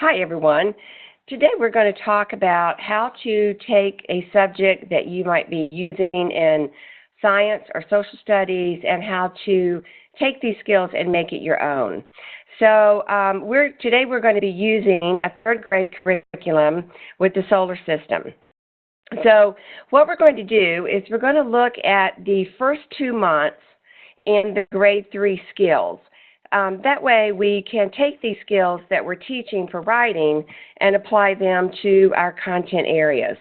Hi, everyone. Today we're going to talk about how to take a subject that you might be using in science or social studies and how to take these skills and make it your own. So today we're going to be using a third grade curriculum with the solar system. So what we're going to do is we're going to look at the first 2 months in the grade 3 skills. That way we can take these skills that we're teaching for writing and apply them to our content areas.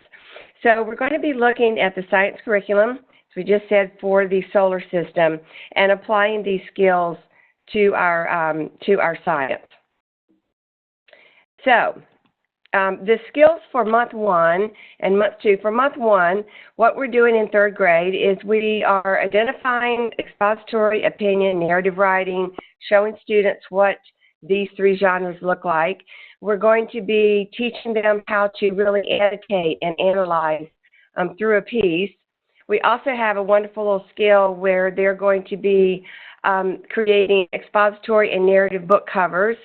So we're going to be looking at the science curriculum, as we just said, for the solar system, and applying these skills to our science. So the skills for month 1 and month 2. For month 1, what we're doing in third grade is we are identifying expository, opinion, narrative writing, showing students what these 3 genres look like. We're going to be teaching them how to really annotate and analyze through a piece. We also have a wonderful little skill where they're going to be creating expository and narrative book covers.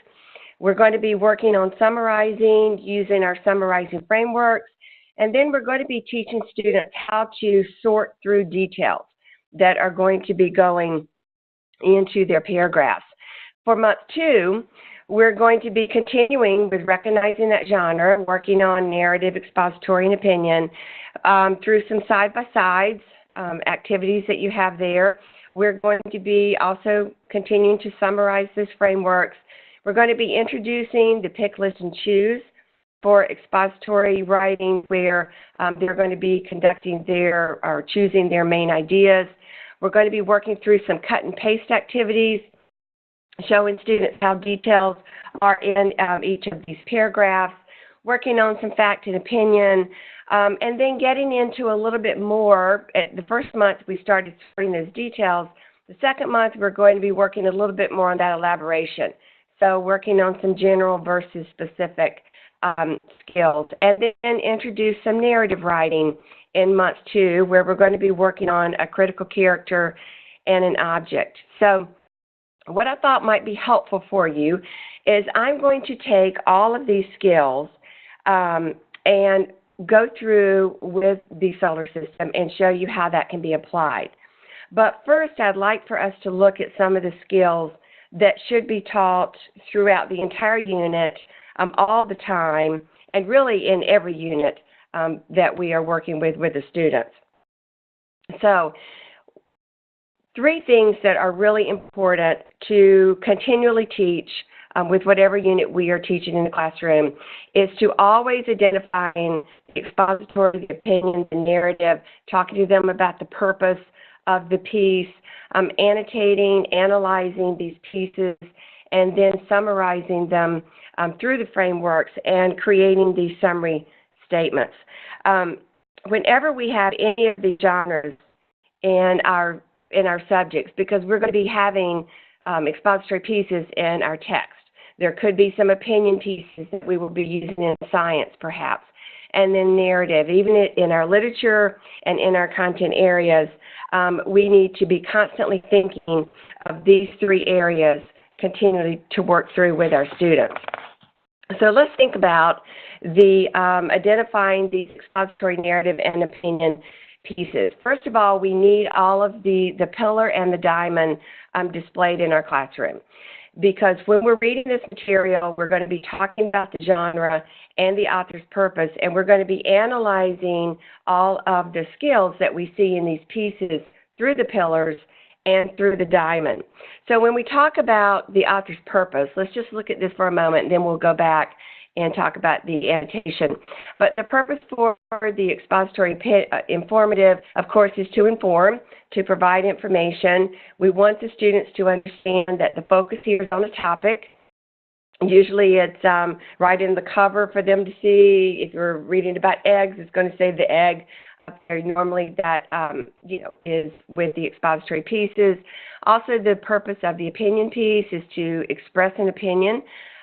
We're going to be working on summarizing using our summarizing frameworks, and then we're going to be teaching students how to sort through details that are going to be going into their paragraphs. For month 2, we're going to be continuing with recognizing that genre, working on narrative, expository, and opinion through some side-by-sides activities that you have there. We're going to be also continuing to summarize these frameworks. We're going to be introducing the pick, list, and choose for expository writing, where they're going to be conducting or choosing their main ideas. We're going to be working through some cut and paste activities, showing students how details are in each of these paragraphs, working on some fact and opinion, and then getting into a little bit more. At the first month, we started sorting those details. The second month, we're going to be working a little bit more on that elaboration. So working on some general versus specific skills, and then introduce some narrative writing in month 2, where we're going to be working on a critical character and an object. So what I thought might be helpful for you is I'm going to take all of these skills and go through with the solar system and show you how that can be applied. But first, I'd like for us to look at some of the skills that should be taught throughout the entire unit all the time, and really in every unit that we are working with the students. So 3 things that are really important to continually teach with whatever unit we are teaching in the classroom is to always identifying the expository, the opinion, the narrative, talking to them about the purpose of the piece, annotating, analyzing these pieces, and then summarizing them through the frameworks and creating these summary statements. Whenever we have any of these genres in our subjects, because we're going to be having expository pieces in our text, there could be some opinion pieces that we will be using in science, perhaps, and then narrative. Even in our literature and in our content areas, we need to be constantly thinking of these 3 areas continually to work through with our students. So let's think about the identifying these expository, narrative, and opinion pieces. First of all, we need all of the pillar and the diamond displayed in our classroom, because when we're reading this material, we're going to be talking about the genre and the author's purpose, and we're going to be analyzing all of the skills that we see in these pieces through the pillars and through the diamond. So when we talk about the author's purpose, let's just look at this for a moment, and then we'll go back and talk about the annotation. But the purpose for the expository informative, of course, is to inform, to provide information. We want the students to understand that the focus here is on a topic. Usually it's right in the cover for them to see. If you're reading about eggs, it's going to say the egg up there. Normally that is with the expository pieces. Also, the purpose of the opinion piece is to express an opinion,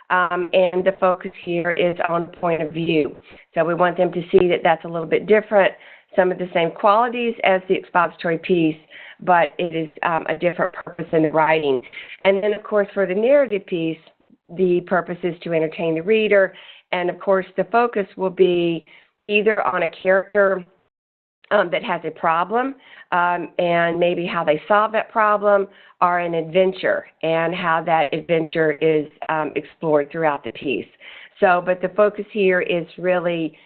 and the focus here is on point of view. So we want them to see that that's a little bit different, some of the same qualities as the expository piece, but it is a different purpose in the writing. And then, of course, for the narrative piece, the purpose is to entertain the reader. And, of course, the focus will be either on a character that has a problem and maybe how they solve that problem, or an adventure and how that adventure is explored throughout the piece. So, but the focus here is really,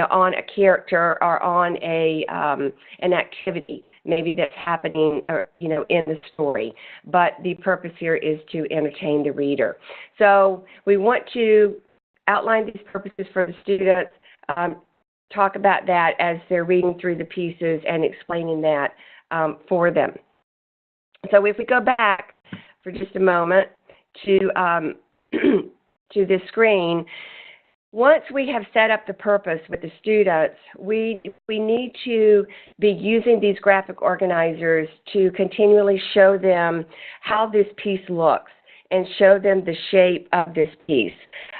on a character or on an activity maybe that's happening, in the story. But the purpose here is to entertain the reader. So we want to outline these purposes for the students, talk about that as they're reading through the pieces and explaining that for them. So if we go back for just a moment to to this screen, once we have set up the purpose with the students, we need to be using these graphic organizers to continually show them how this piece looks and show them the shape of this piece.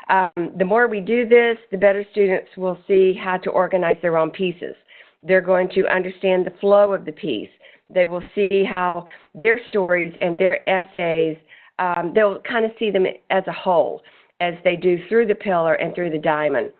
The more we do this, the better students will see how to organize their own pieces. They're going to understand the flow of the piece. They will see how their stories and their essays, they'll kind of see them as a whole, as they do through the pillar and through the diamond.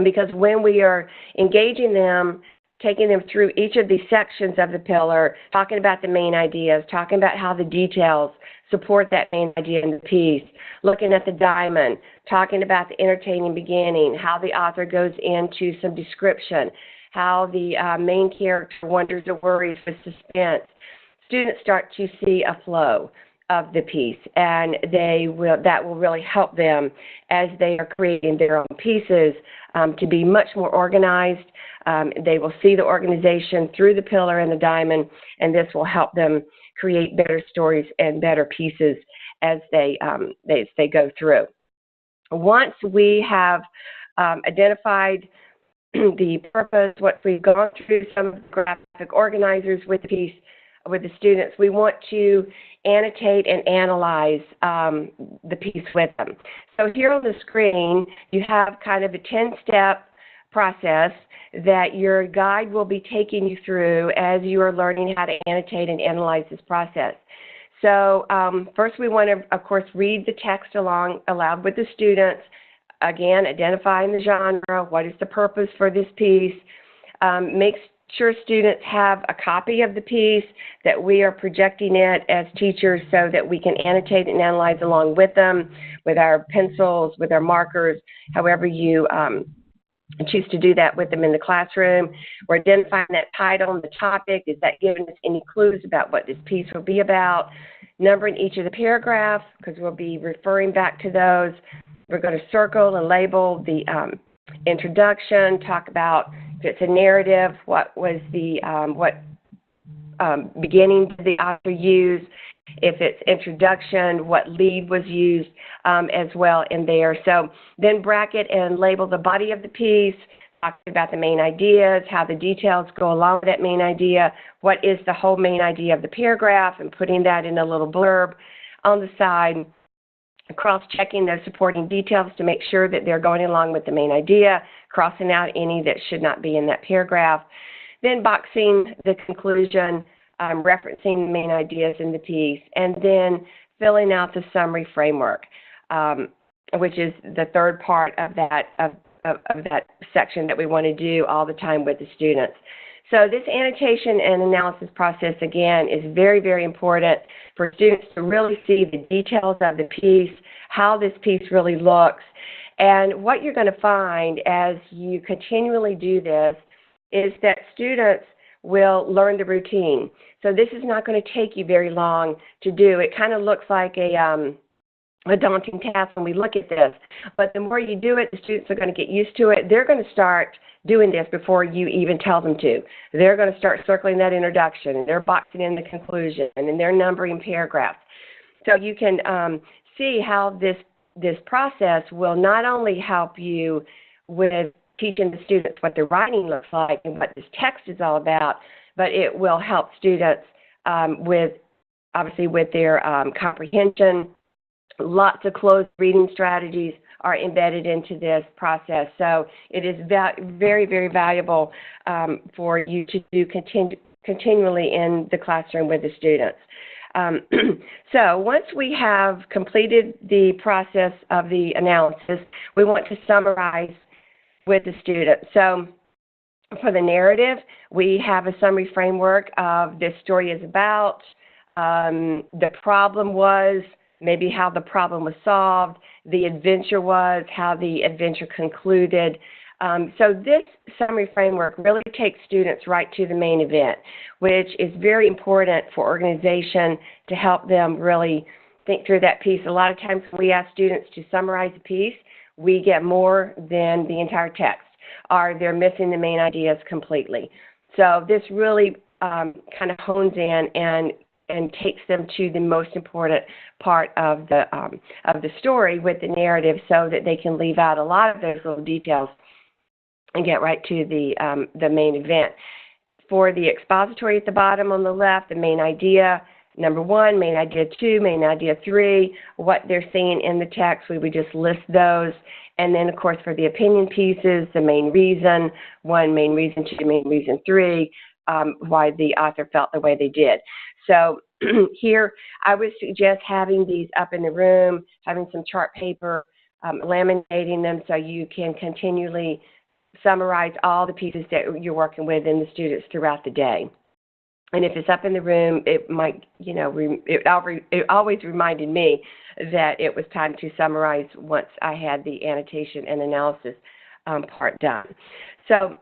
Because when we are engaging them, taking them through each of these sections of the pillar, talking about the main ideas, talking about how the details support that main idea in the piece, looking at the diamond, talking about the entertaining beginning, how the author goes into some description, how the main character wonders or worries with suspense, students start to see a flow of the piece, and that will really help them as they are creating their own pieces to be much more organized. They will see the organization through the pillar and the diamond, and this will help them create better stories and better pieces as they go through. Once we have identified the purpose, once we've gone through some of the graphic organizers with the piece, with the students, we want to annotate and analyze the piece with them. So here on the screen, you have kind of a 10-step process that your guide will be taking you through as you are learning how to annotate and analyze this process. So first we want to, of course, read the text aloud with the students. Again, identifying the genre, what is the purpose for this piece. Make sure students have a copy of the piece, that we are projecting it as teachers so that we can annotate and analyze along with them, with our pencils, with our markers, however you choose to do that with them in the classroom. We're identifying that title and the topic. Is that giving us any clues about what this piece will be about? Numbering each of the paragraphs, because we'll be referring back to those. We're going to circle and label the introduction, talk about if it's a narrative, what was the beginning did the author use, if it's introduction, what lead was used as well in there. So then bracket and label the body of the piece, talking about the main ideas, how the details go along with that main idea, what is the whole main idea of the paragraph, and putting that in a little blurb on the side. Cross-checking those supporting details to make sure that they're going along with the main idea, crossing out any that should not be in that paragraph, then boxing the conclusion, referencing the main ideas in the piece, and then filling out the summary framework, which is the third part of that section that we want to do all the time with the students. So this annotation and analysis process, again, is very, very important for students to really see the details of the piece, how this piece really looks. And what you're going to find as you continually do this is that students will learn the routine. So this is not going to take you very long to do. It kind of looks like a daunting task when we look at this. But the more you do it, the students are going to get used to it. They're going to start doing this before you even tell them to. They're going to start circling that introduction, and they're boxing in the conclusion, and then they're numbering paragraphs. So you can see how this process will not only help you with teaching the students what their writing looks like and what this text is all about, but it will help students with their comprehension. Lots of closed reading strategies are embedded into this process. So it is very, very valuable for you to do continually in the classroom with the students. So once we have completed the process of the analysis, we want to summarize with the student. So for the narrative, we have a summary framework of this story is about, the problem was, maybe how the problem was solved, the adventure was, how the adventure concluded. So this summary framework really takes students right to the main event, which is very important for organization to help them really think through that piece. A lot of times when we ask students to summarize a piece, we get more than the entire text, or they're missing the main ideas completely. So this really kind of hones in and takes them to the most important part of the story with the narrative, so that they can leave out a lot of those little details and get right to the main event. For the expository at the bottom on the left, the main idea, number 1, main idea 2, main idea 3, what they're seeing in the text, we would just list those. And then, of course, for the opinion pieces, the main reason 1, main reason 2, main reason 3, why the author felt the way they did. So here, I would suggest having these up in the room, having some chart paper, laminating them so you can continually summarize all the pieces that you're working with in the students throughout the day. And if it's up in the room, it might, it always reminded me that it was time to summarize once I had the annotation and analysis part done. So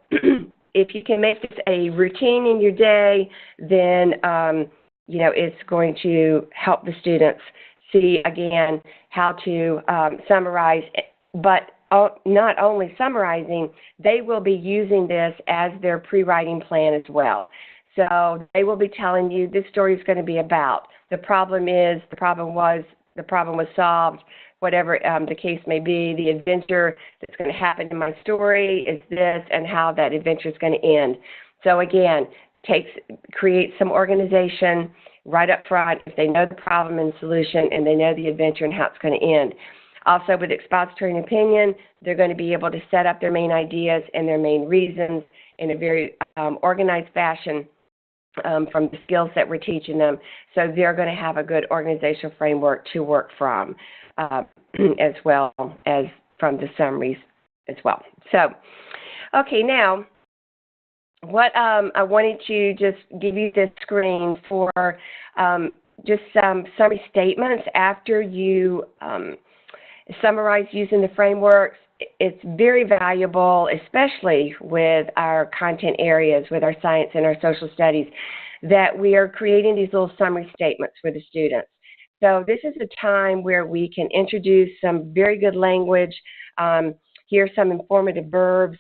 if you can make this a routine in your day, then, it's going to help the students see, again, how to summarize, but not only summarizing, they will be using this as their pre-writing plan as well. So they will be telling you this story is going to be about. The problem is, the problem was solved, whatever the case may be. The adventure that's going to happen in my story is this, and how that adventure is going to end. So again, create some organization right up front if they know the problem and solution, and they know the adventure and how it's going to end. Also, with expository and opinion, they're going to be able to set up their main ideas and their main reasons in a very organized fashion from the skills that we're teaching them. So they're going to have a good organizational framework to work from, as well as from the summaries as well. So, okay, now, what I wanted to just give you this screen for just some summary statements after you summarize using the frameworks. It's very valuable, especially with our content areas, with our science and our social studies, that we are creating these little summary statements for the students. So this is a time where we can introduce some very good language. Here are some informative verbs.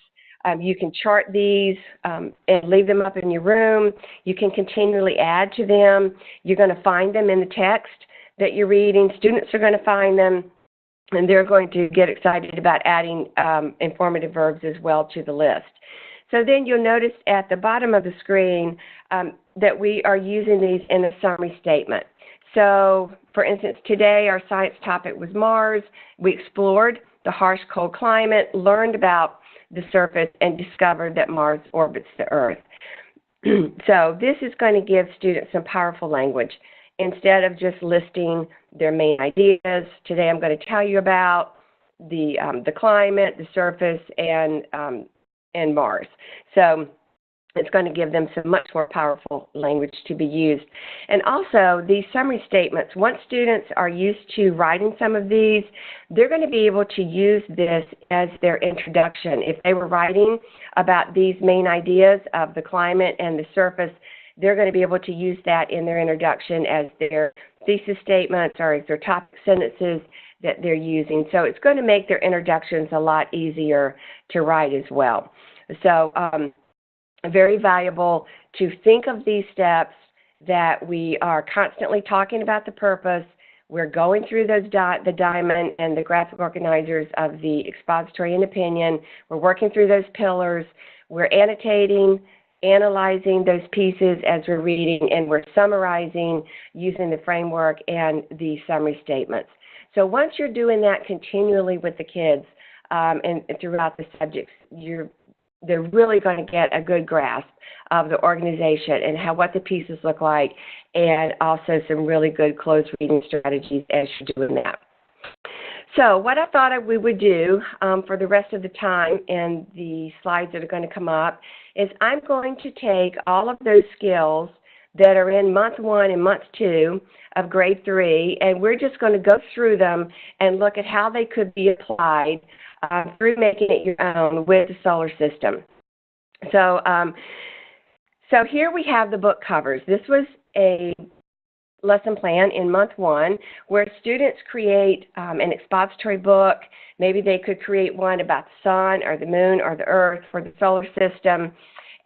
You can chart these and leave them up in your room. You can continually add to them. You're going to find them in the text that you're reading. Students are going to find them, and they're going to get excited about adding informative verbs as well to the list. So then you'll notice at the bottom of the screen that we are using these in a summary statement. So, for instance, today our science topic was Mars. We explored the harsh, cold climate, learned about the surface, and discovered that Mars orbits the Earth. So this is going to give students some powerful language. Instead of just listing their main ideas, today I'm going to tell you about the climate, the surface, and Mars. So it's going to give them some much more powerful language to be used. And also, these summary statements, once students are used to writing some of these, they're going to be able to use this as their introduction. If they were writing about these main ideas of the climate and the surface, they're going to be able to use that in their introduction as their thesis statements or as their topic sentences that they're using. So it's going to make their introductions a lot easier to write as well. So very valuable to think of these steps, that we are constantly talking about the purpose. We're going through those the diamond and the graphic organizers of the expository and opinion. We're working through those pillars. We're annotating, analyzing those pieces as we're reading, and we're summarizing using the framework and the summary statements. So once you're doing that continually with the kids and throughout the subjects, you're they're really going to get a good grasp of the organization and what the pieces look like, and also some really good close reading strategies as you're doing that. So what I thought we would do for the rest of the time and the slides that are going to come up is I'm going to take all of those skills that are in month 1 and month 2 of grade 3, and we're just going to go through them and look at how they could be applied through making it your own with the solar system. So, so here we have the book covers. This was a lesson plan in month 1 where students create an expository book. Maybe they could create one about the sun or the moon or the earth for the solar system,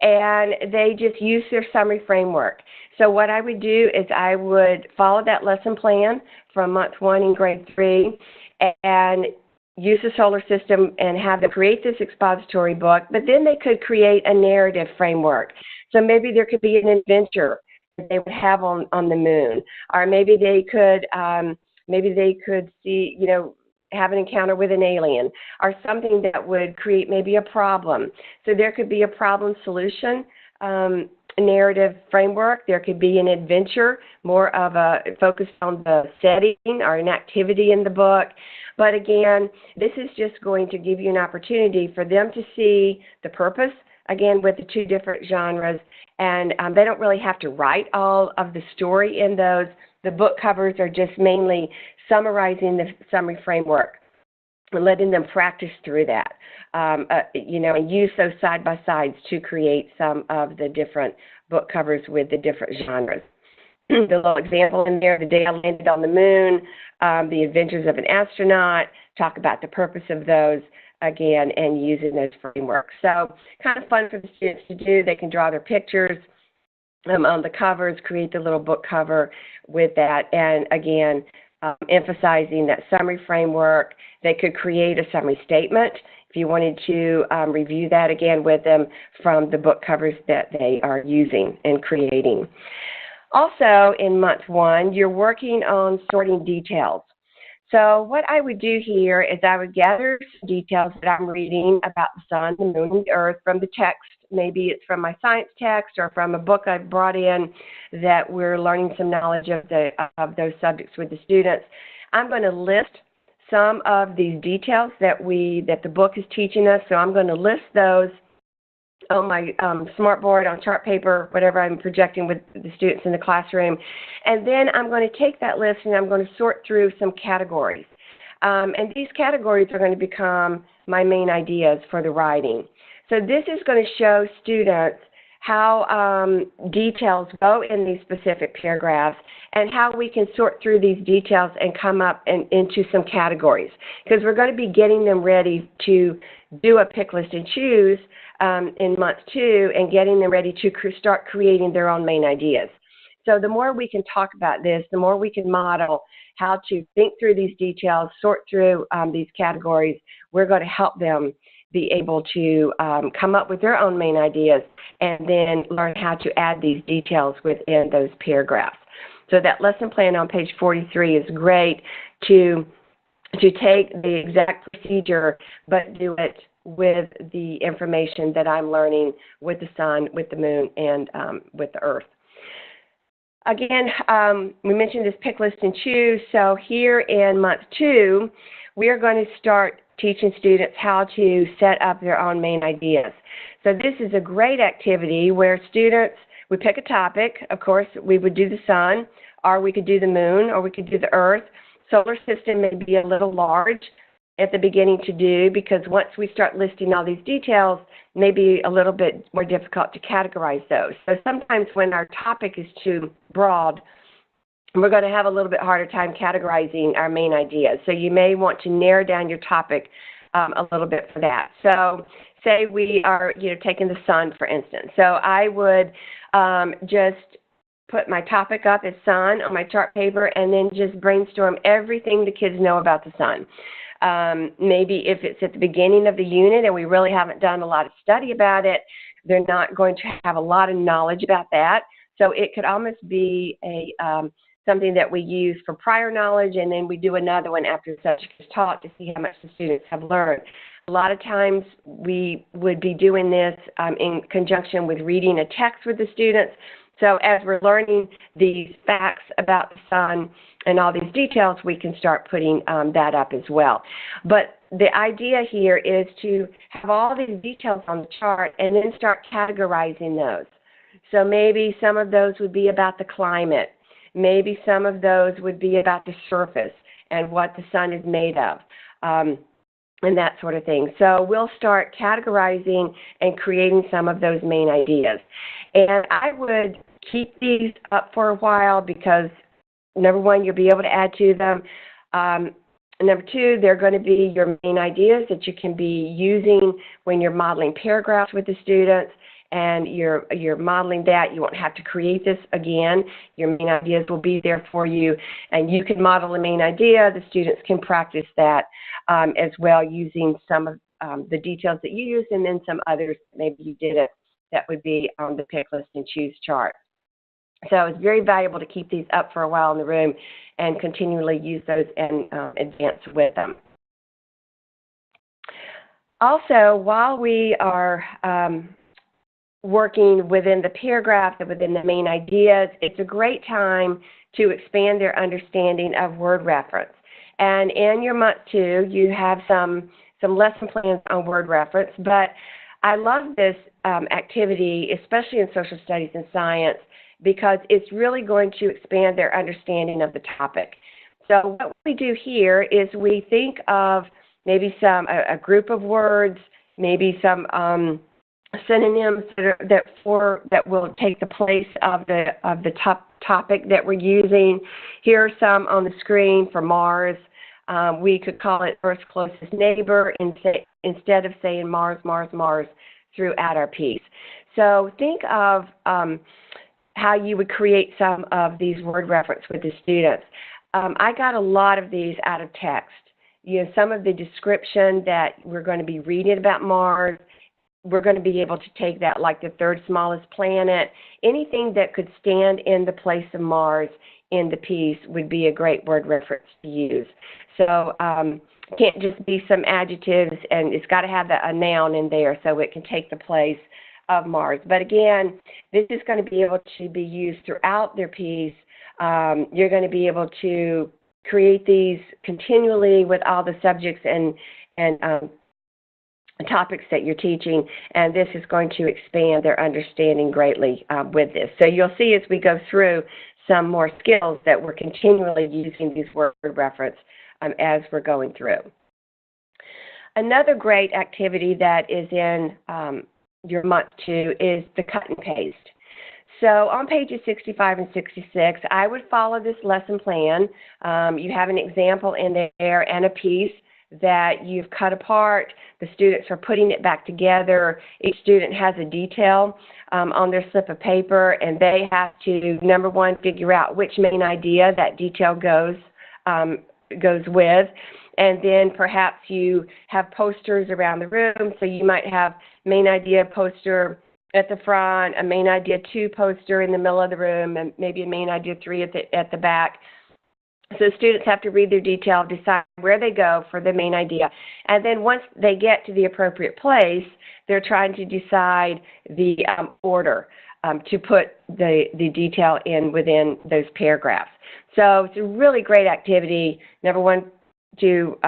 and they just use their summary framework. So what I would do is I would follow that lesson plan from month 1 in grade 3 and use the solar system and have them create this expository book, but then they could create a narrative framework. So maybe there could be an adventure that they would have on the moon, or maybe they could see, have an encounter with an alien, or something that would create maybe a problem. So there could be a problem solution narrative framework. There could be an adventure, more of a focus on the setting or an activity in the book. But again, this is just going to give you an opportunity for them to see the purpose, again, with the 2 different genres. And they don't really have to write all of the story in those. The book covers are just mainly summarizing the summary framework and letting them practice through that, and use those side-by-sides to create some of the different book covers with the different genres. The little example in there, the day I landed on the moon, the adventures of an astronaut, talk about the purpose of those, again, and using those frameworks. So kind of fun for the students to do. They can draw their pictures on the covers, create the little book cover with that, and again, emphasizing that summary framework. They could create a summary statement if you wanted to review that again with them from the book covers that they are using and creating. Also, in month 1, you're working on sorting details. So what I would do here is I would gather some details that I'm reading about the sun, the moon, and the earth from the text. Maybe it's from my science text or from a book I've brought in that we're learning some knowledge of those subjects with the students. I'm going to list some of these details that the book is teaching us. So I'm going to list those on my smartboard, on chart paper, whatever I'm projecting with the students in the classroom. And then I'm going to take that list and I'm going to sort through some categories. And these categories are going to become my main ideas for the writing. So this is going to show students how details go in these specific paragraphs and how we can sort through these details and come up into some categories. Because we're going to be getting them ready to do a pick, list, and choose in month 2 and getting them ready to start creating their own main ideas. So the more we can talk about this, the more we can model how to think through these details, sort through these categories, we're going to help them be able to come up with their own main ideas and then learn how to add these details within those paragraphs. So that lesson plan on page 43 is great to take the exact procedure but do it with the information that I'm learning with the sun, with the moon, and with the earth. Again, we mentioned this pick, list, and choose. So here in month 2, we are going to start teaching students how to set up their own main ideas. So this is a great activity where students, we pick a topic. Of course, we would do the sun, or we could do the moon, or we could do the earth. Solar system may be a little large at the beginning to do because once we start listing all these details, it may be a little bit more difficult to categorize those. So sometimes when our topic is too broad, we're going to have a little bit harder time categorizing our main ideas. So you may want to narrow down your topic a little bit for that. So say we are taking the sun, for instance. So I would just put my topic up as sun on my chart paper and then just brainstorm everything the kids know about the sun. Maybe if it's at the beginning of the unit and we really haven't done a lot of study about it, they're not going to have a lot of knowledge about that. So it could almost be something that we use for prior knowledge, and then we do another one after the subject is taught to see how much the students have learned. A lot of times we would be doing this in conjunction with reading a text with the students. So as we're learning these facts about the sun and all these details, we can start putting that up as well. But the idea here is to have all these details on the chart and then start categorizing those. So maybe some of those would be about the climate. Maybe some of those would be about the surface and what the sun is made of, and that sort of thing. So we'll start categorizing and creating some of those main ideas. And I would keep these up for a while because, number one, you'll be able to add to them. Number two, they're going to be your main ideas that you can be using when you're modeling paragraphs with the students, and you're modeling that. You won't have to create this again. Your main ideas will be there for you, and you can model the main idea. The students can practice that as well, using some of the details that you use, and then some others maybe you didn't. That would be on the pick, list, and choose chart. So it's very valuable to keep these up for a while in the room and continually use those and advance with them. Also, while we are working within the paragraph and within the main ideas, it's a great time to expand their understanding of word reference. And in your month 2, you have some lesson plans on word reference, but I love this activity, especially in social studies and science, because it's really going to expand their understanding of the topic. So what we do here is we think of maybe a group of words, maybe some synonyms that will take the place of the topic that we're using. Here are some on the screen for Mars. We could call it Earth's closest neighbor instead of saying Mars, Mars, Mars throughout our piece. So think of how you would create some of these word reference with the students. I got a lot of these out of text. You know, some of the description that we're going to be reading about Mars, we're going to be able to take that like the 3rd smallest planet. Anything that could stand in the place of Mars in the piece would be a great word reference to use. So it can't just be some adjectives, and it's got to have a noun in there so it can take the place of Mars. But again, this is going to be able to be used throughout their piece. You're going to be able to create these continually with all the subjects and topics that you're teaching, and this is going to expand their understanding greatly with this. So you'll see as we go through some more skills that we're continually using these word reference as we're going through. Another great activity that is in your month 2 is the cut and paste. So on pages 65 and 66, I would follow this lesson plan. You have an example in there and a piece that you've cut apart. The students are putting it back together. Each student has a detail on their slip of paper, and they have to, number one, figure out which main idea that detail goes with. And then perhaps you have posters around the room, so you might have main idea poster at the front, a main idea 2 poster in the middle of the room, and maybe a main idea 3 at the back. So students have to read their detail, decide where they go for the main idea. And then once they get to the appropriate place, they're trying to decide the order to put the detail in within those paragraphs. So it's a really great activity, number one, to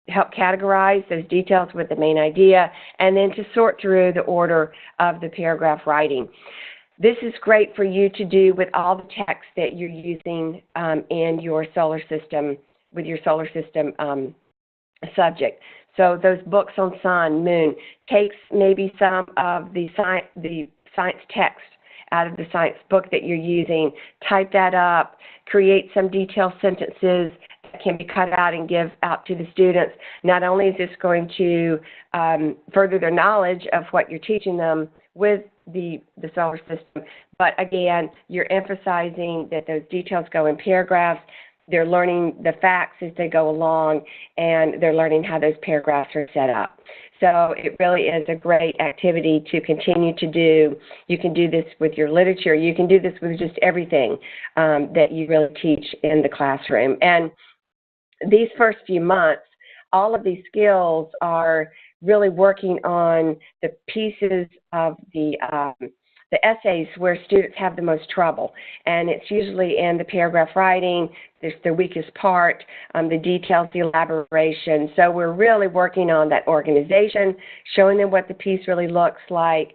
help categorize those details with the main idea, and then to sort through the order of the paragraph writing. This is great for you to do with all the text that you're using in your solar system, with your solar system subject. So those books on sun, moon, takes maybe some of the science text out of the science book that you're using, type that up, create some detailed sentences that can be cut out and give out to the students. Not only is this going to further their knowledge of what you're teaching them with the solar system, but again, you're emphasizing that those details go in paragraphs. They're learning the facts as they go along, and they're learning how those paragraphs are set up. So it really is a great activity to continue to do. You can do this with your literature. You can do this with just everything that you really teach in the classroom. And these first few months, all of these skills are really working on the pieces of the essays where students have the most trouble. And it's usually in the paragraph writing, there's the weakest part, the details, the elaboration. So we're really working on that organization, showing them what the piece really looks like,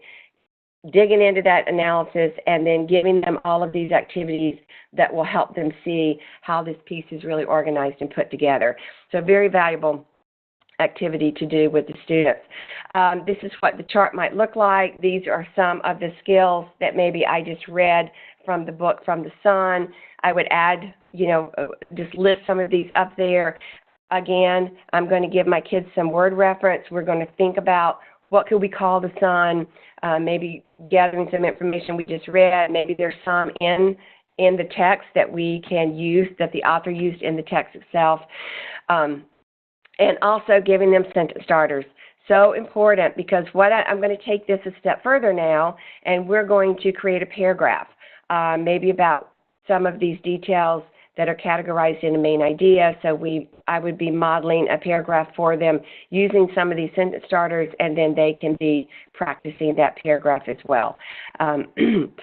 digging into that analysis, and then giving them all of these activities that will help them see how this piece is really organized and put together. So very valuable activity to do with the students. This is what the chart might look like. These are some of the skills that maybe I just read from the book From the Sun. I would add, just list some of these up there. Again, I'm going to give my kids some word reference. We're going to think about what could we call the sun, maybe gathering some information we just read. Maybe there's some in the text that we can use, that the author used in the text itself. And also giving them sentence starters. So important, because I'm going to take this a step further now, and we're going to create a paragraph, maybe about some of these details that are categorized in the main idea. So I would be modeling a paragraph for them using some of these sentence starters, and then they can be practicing that paragraph as well.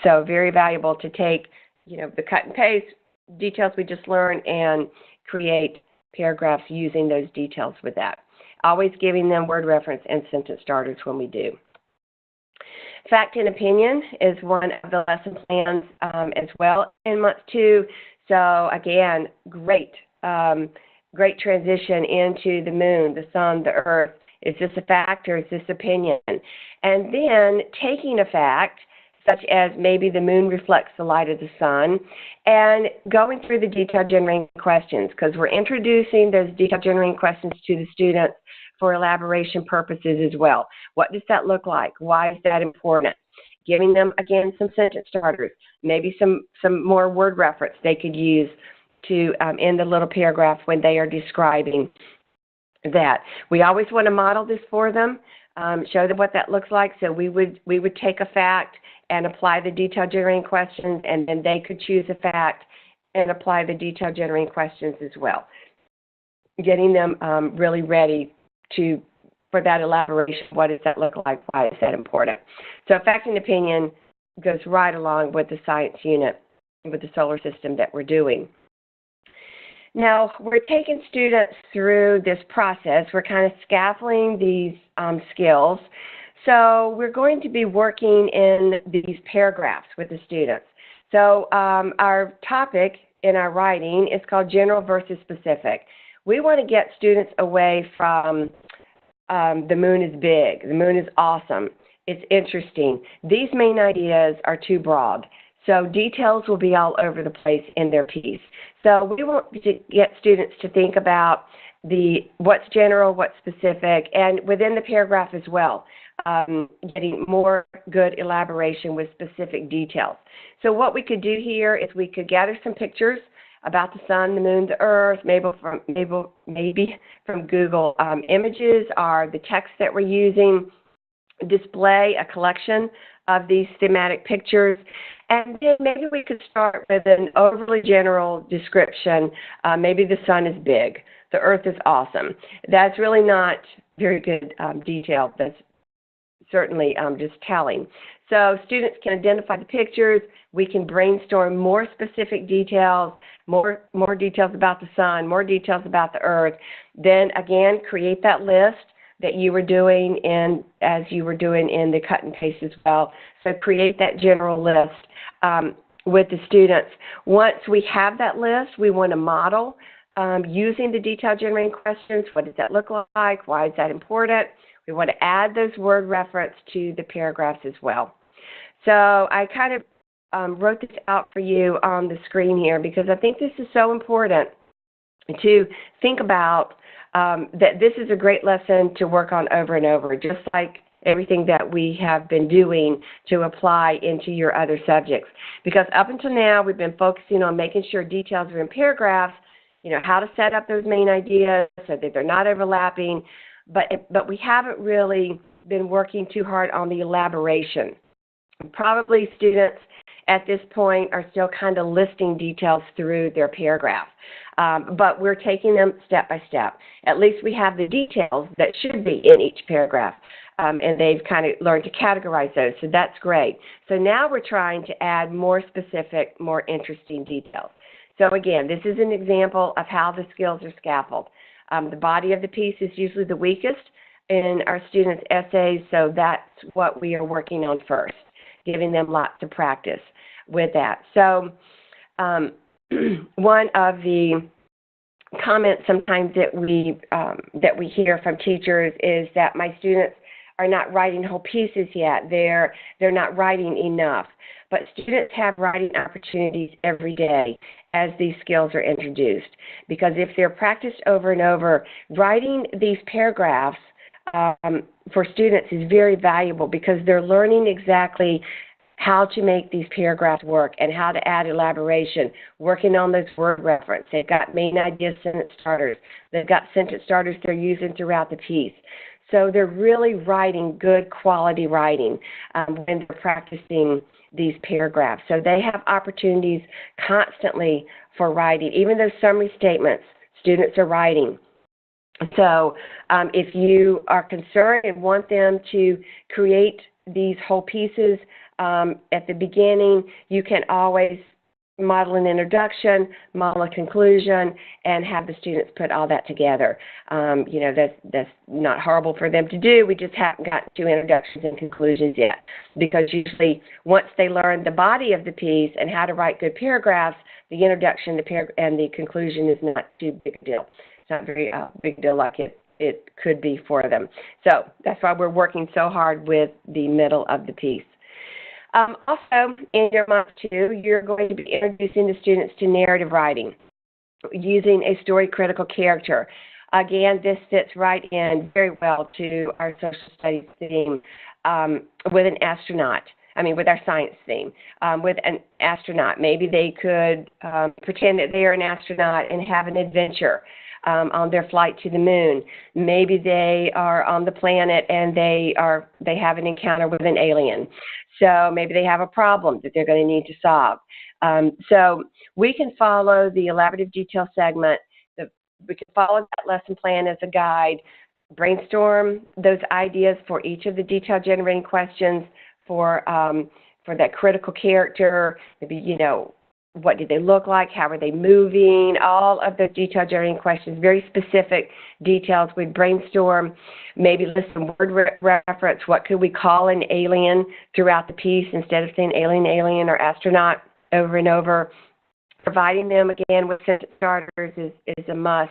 So very valuable to take, the cut and paste details we just learned and create paragraphs using those details with that. Always giving them word reference and sentence starters when we do. Fact and opinion is one of the lesson plans as well in month 2. So again, great transition into the moon, the sun, the earth. Is this a fact or is this opinion? And then taking a fact, such as maybe the moon reflects the light of the sun, and going through the detail generating questions, because we're introducing those detail generating questions to the students for elaboration purposes as well. What does that look like? Why is that important? Giving them, again, some sentence starters, maybe some more word reference they could use to end the little paragraph when they are describing that. We always want to model this for them, show them what that looks like. So we would take a fact and apply the detail generating questions, and then they could choose a fact and apply the detail generating questions as well. Getting them really ready for that elaboration. What does that look like? Why is that important? So fact and opinion goes right along with the science unit, with the solar system that we're doing. Now, we're taking students through this process. We're kind of scaffolding these skills. So we're going to be working in these paragraphs with the students. So our topic in our writing is called general versus specific. We want to get students away from the moon is big, the moon is awesome, it's interesting. These main ideas are too broad. So details will be all over the place in their piece. So we want to get students to think about what's general, what's specific, and within the paragraph as well, getting more good elaboration with specific details. So what we could do here is we could gather some pictures about the sun, the moon, the earth, maybe from Google Images or the text that we're using, display a collection of these thematic pictures, and then maybe we could start with an overly general description. Maybe the sun is big, the earth is awesome. That's really not very good detail. That's certainly just telling. So students can identify the pictures. We can brainstorm more specific details, more details about the sun, more details about the earth. Then again, create that list that you were doing as you were doing in the cut and paste as well. So create that general list with the students. Once we have that list, we want to model using the detail generating questions. What does that look like? Why is that important? We want to add those word reference to the paragraphs as well. So I kind of wrote this out for you on the screen here because I think this is so important to think about, that this is a great lesson to work on over and over, just like everything that we have been doing to apply into your other subjects. Because up until now, we've been focusing on making sure details are in paragraphs, how to set up those main ideas so that they're not overlapping, but we haven't really been working too hard on the elaboration. Probably students, at this point are still kind of listing details through their paragraph. But we're taking them step by step. At least we have the details that should be in each paragraph. And they've kind of learned to categorize those, so that's great. So now we're trying to add more specific, more interesting details. So again, this is an example of how the skills are scaffolded. The body of the piece is usually the weakest in our students' essays, so that's what we are working on first, giving them lots of practice with that. So one of the comments sometimes that we hear from teachers is that my students are not writing whole pieces yet. They're not writing enough. But students have writing opportunities every day as these skills are introduced. Because if they're practiced over and over, writing these paragraphs for students is very valuable because they're learning exactly how to make these paragraphs work and how to add elaboration, working on those word reference. They've got main idea sentence starters. They've got sentence starters they're using throughout the piece. So they're really writing good quality writing when they're practicing these paragraphs. So they have opportunities constantly for writing. Even those summary statements, students are writing. So if you are concerned and want them to create these whole pieces at the beginning, you can always model an introduction, model a conclusion, and have the students put all that together. That's not horrible for them to do. We just haven't gotten to introductions and conclusions yet, because usually once they learn the body of the piece and how to write good paragraphs, the introduction and the conclusion is not too big a deal. It's not very big deal like it could be for them. So that's why we're working so hard with the middle of the piece. Also, in your month 2, you're going to be introducing the students to narrative writing using a story critical character. Again, this fits right in very well to our social studies theme with our science theme. With an astronaut, maybe they could pretend that they are an astronaut and have an adventure on their flight to the moon. Maybe they are on the planet and they have an encounter with an alien. So maybe they have a problem that they're going to need to solve. So we can follow the elaborative detail segment. We can follow that lesson plan as a guide, brainstorm those ideas for each of the detail generating questions for that critical character. Maybe, what did they look like? How are they moving? All of those detail generating questions, very specific details. We brainstorm, maybe list some word reference. What could we call an alien throughout the piece instead of saying alien, or astronaut over and over? Providing them, again, with sentence starters is a must.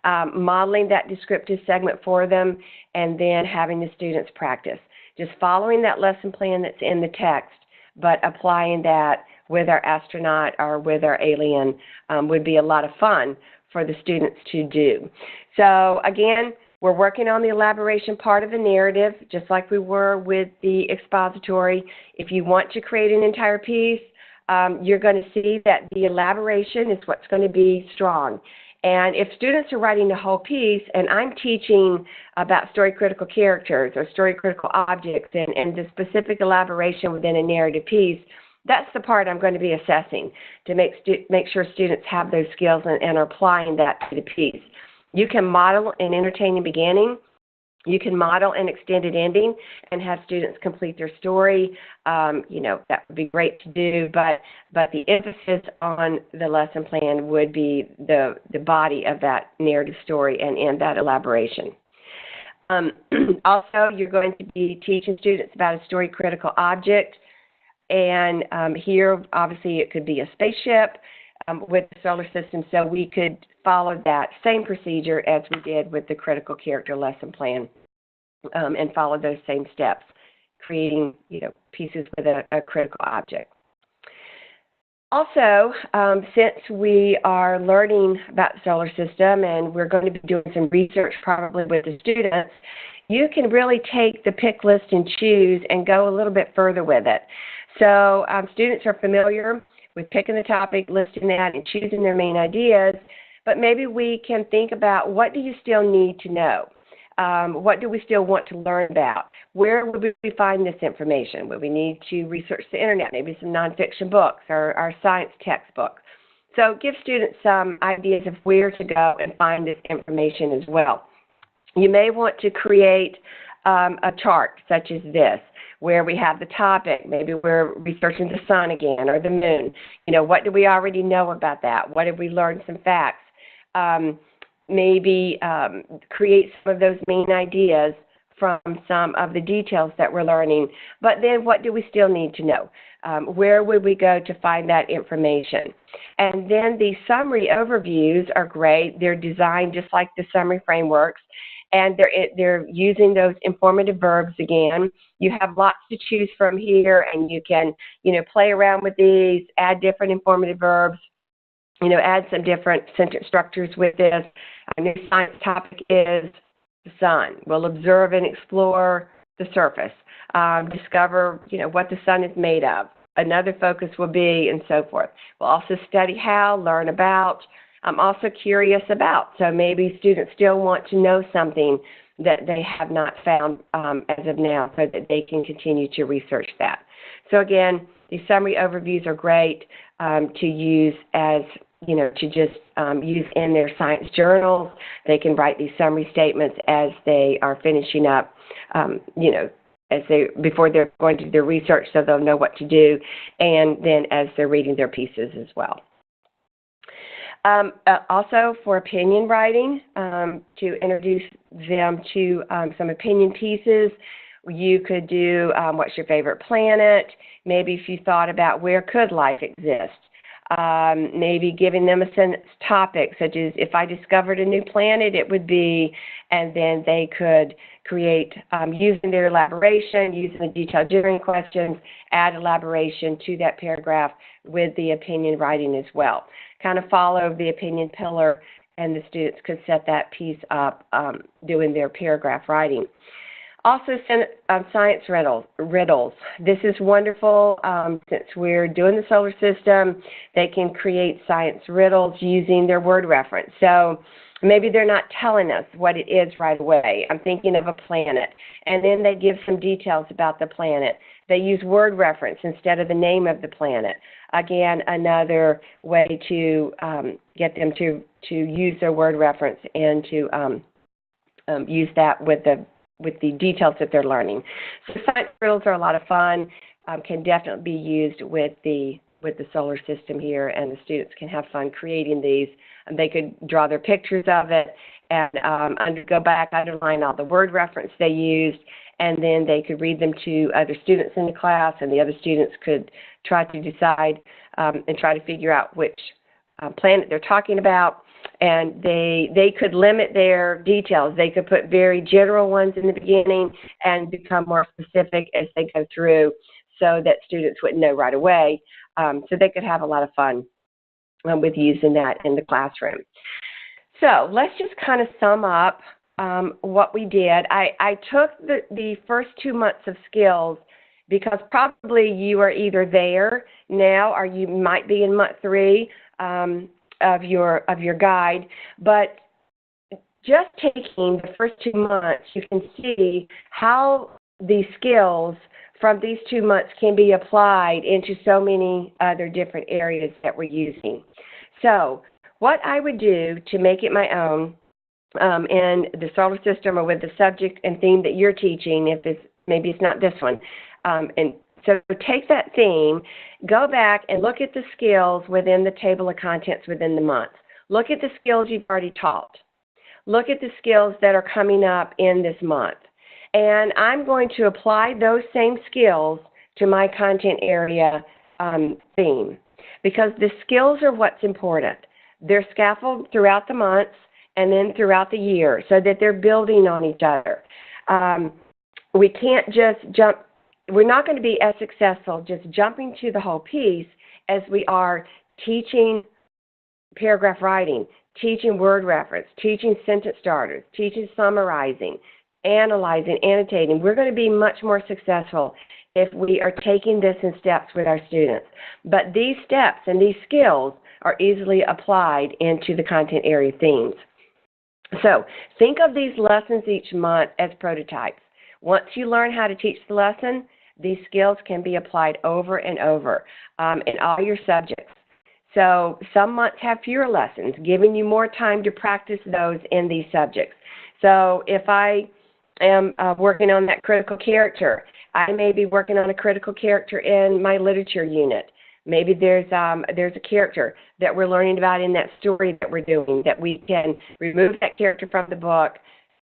Modeling that descriptive segment for them, and then having the students practice. Just following that lesson plan that's in the text, but applying that with our astronaut or with our alien would be a lot of fun for the students to do. So again, we're working on the elaboration part of the narrative, just like we were with the expository. If you want to create an entire piece, you're going to see that the elaboration is what's going to be strong. And if students are writing the whole piece, and I'm teaching about story critical characters or story critical objects and the specific elaboration within a narrative piece, that's the part I'm going to be assessing to make sure students have those skills and are applying that to the piece. You can model an entertaining beginning. You can model an extended ending and have students complete their story. That would be great to do, but the emphasis on the lesson plan would be the body of that narrative story and that elaboration. Also, you're going to be teaching students about a story critical object. And here, obviously, it could be a spaceship with the solar system, so we could follow that same procedure as we did with the critical character lesson plan and follow those same steps, creating pieces with a critical object. Also, since we are learning about the solar system and we're going to be doing some research probably with the students, you can really take the pick list and choose and go a little bit further with it. So students are familiar with picking the topic, listing that, and choosing their main ideas, but maybe we can think about what do you still need to know What do we still want to learn about? Where would we find this information? Would we need to research the internet, maybe some nonfiction books or our science textbooks? So give students some ideas of where to go and find this information as well. You may want to create a chart such as this, where we have the topic. Maybe we're researching the sun again or the moon. What do we already know about that? What have we learned? Some facts. Maybe create some of those main ideas from some of the details that we're learning. But then what do we still need to know? Where would we go to find that information? And then the summary overviews are great. They're designed just like the summary frameworks, and they're using those informative verbs again. You have lots to choose from here, and you can, play around with these, add different informative verbs, add some different sentence structures with this. Our new science topic is the sun. We'll observe and explore the surface, discover, what the sun is made of. Another focus will be, and so forth. We'll also study how, learn about. I'm also curious about. So maybe students still want to know something that they have not found as of now, so that they can continue to research that. So again, these summary overviews are great to use as, to just use in their science journals. They can write these summary statements as they are finishing up, before they're going to do their research, so they'll know what to do, and then as they're reading their pieces as well. Also for opinion writing, to introduce them to some opinion pieces, you could do what's your favorite planet, maybe if you thought about where could life exist, maybe giving them a sentence topic such as if I discovered a new planet it would be, and then they could create, using their elaboration, using the detailed during questions, add elaboration to that paragraph with the opinion writing as well. Kind of follow the opinion pillar, and the students could set that piece up doing their paragraph writing. Also, science riddles. This is wonderful. Since we're doing the solar system, they can create science riddles using their word reference. So maybe they're not telling us what it is right away. I'm thinking of a planet, and then they give some details about the planet. They use word reference instead of the name of the planet. Again, another way to get them to use their word reference and to use that with the details that they're learning. So science riddles are a lot of fun, can definitely be used with the solar system here, and the students can have fun creating these. And they could draw their pictures of it and go back, underline all the word reference they used, and then they could read them to other students in the class, and the other students could try to decide and try to figure out which planet they're talking about. And they could limit their details. They could put very general ones in the beginning and become more specific as they go through, so that students wouldn't know right away. So they could have a lot of fun with using that in the classroom. So let's just kind of sum up what we did. I took the first 2 months of skills because probably you are either there now or you might be in month 3 of your guide, but just taking the first 2 months, you can see how these skills from these 2 months can be applied into so many other different areas that we're using. So what I would do to make it my own in the solar system or with the subject and theme that you're teaching, if maybe it's not this one, and so take that theme, go back and look at the skills within the table of contents within the month. Look at the skills you've already taught. Look at the skills that are coming up in this month. And I'm going to apply those same skills to my content area theme, because the skills are what's important. They're scaffolded throughout the months and then throughout the year so that they're building on each other. We can't just jump. We're not going to be as successful just jumping to the whole piece as we are teaching paragraph writing, teaching word reference, teaching sentence starters, teaching summarizing, analyzing, annotating. We're going to be much more successful if we are taking this in steps with our students. But these steps and these skills are easily applied into the content area themes. So think of these lessons each month as prototypes. Once you learn how to teach the lesson, these skills can be applied over and over in all your subjects. So some months have fewer lessons, giving you more time to practice those in these subjects. So if I am working on that critical character, I may be working on a critical character in my literature unit. Maybe there's a character that we're learning about in that story that we're doing, that we can remove that character from the book,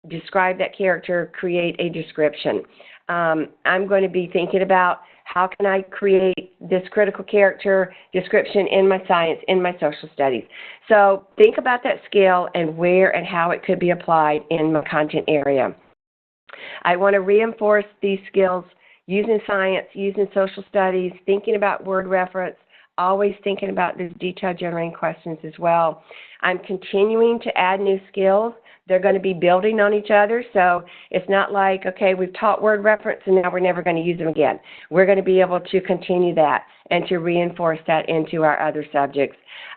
describe that character, create a description. I'm going to be thinking about how can I create this critical character description in my science, in my social studies. So think about that skill and where and how it could be applied in my content area. I want to reinforce these skills using science, using social studies, thinking about word reference, always thinking about these detail-generating questions as well. I'm continuing to add new skills. They're going to be building on each other, so it's not like, okay, we've taught word reference and now we're never going to use them again. We're going to be able to continue that and to reinforce that into our other subjects.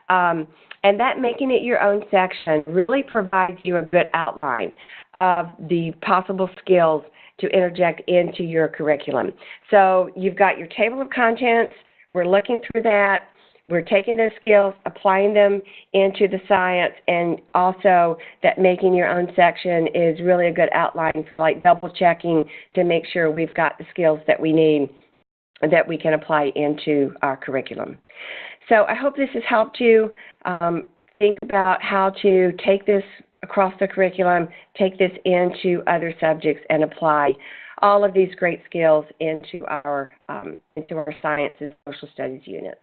And that making it your own section really provides you a good outline of the possible skills to interject into your curriculum. So you've got your table of contents. We're looking through that. We're taking those skills, applying them into the science, and also that making your own section is really a good outline for like double checking to make sure we've got the skills that we need that we can apply into our curriculum. So I hope this has helped you think about how to take this across the curriculum, take this into other subjects, and apply all of these great skills into our science and social studies units.